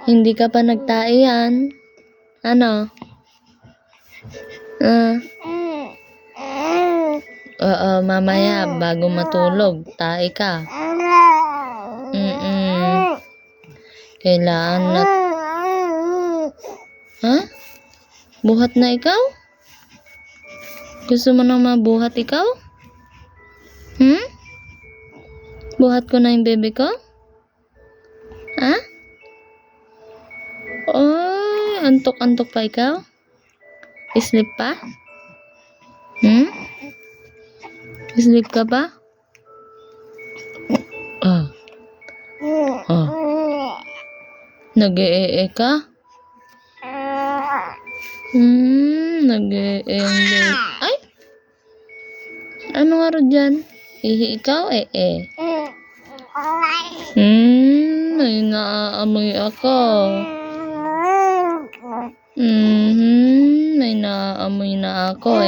Hindi ka pa nagtae yan. Ano? Oo, mamaya bago matulog, tae ka. Kailangan na... Ha? Buhat na ikaw? Gusto mo nang mabuhat ikaw? Buhat ko na yung bebe ko? Ha? Oh, antok-antok pa ikaw? Sleep pa? Sleep ka ba? Nag-e-e ka? Nag-e-e ang bebe. Ay! Ano nga ro dyan? Ihi ikaw? May naaamoy ako. May naaamoy na ako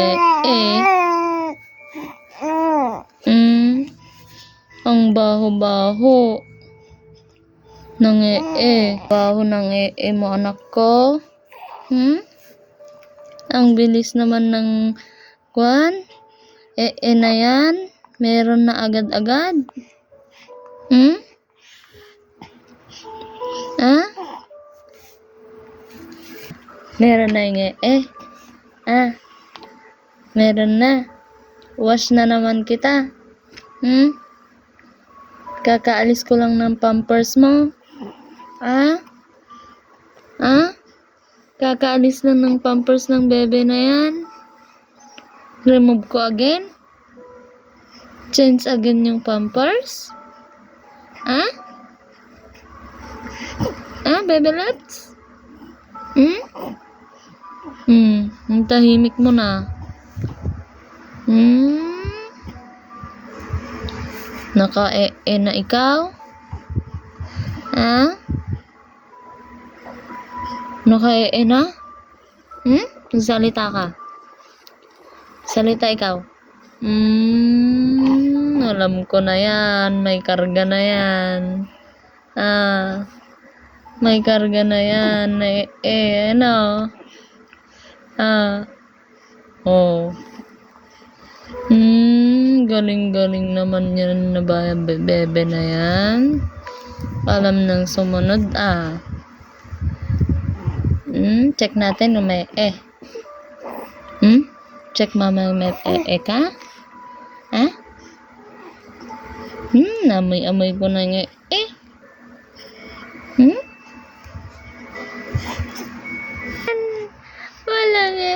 Ang baho-baho ng baho ng mo anak ko. Ang bilis naman ng kwan. Na yan. Meron na agad-agad. Meron na yung meron na. Wash na naman kita. Kakaalis ko lang ng pampers mo. Kakaalis lang ng pampers ng bebe na yan. Remove ko again. Change again yung pampers. Bebe Loves? Ang tahimik mo na. Naka-e na ikaw? Naka-e na? Salita ka. Salita ikaw. Alam ko na yan. May karga na yan. May karga na yan. Ano? Galing-galing naman yan na ba bebe na yan. Alam ng sumunod check natin kung may check mama may ka? Amoy-amoy ko na nga wala nga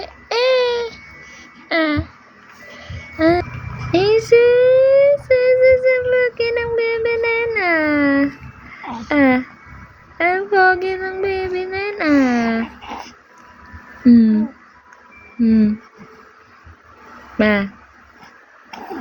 ang laki ng bebe na yan ang pogi ng bebe na yan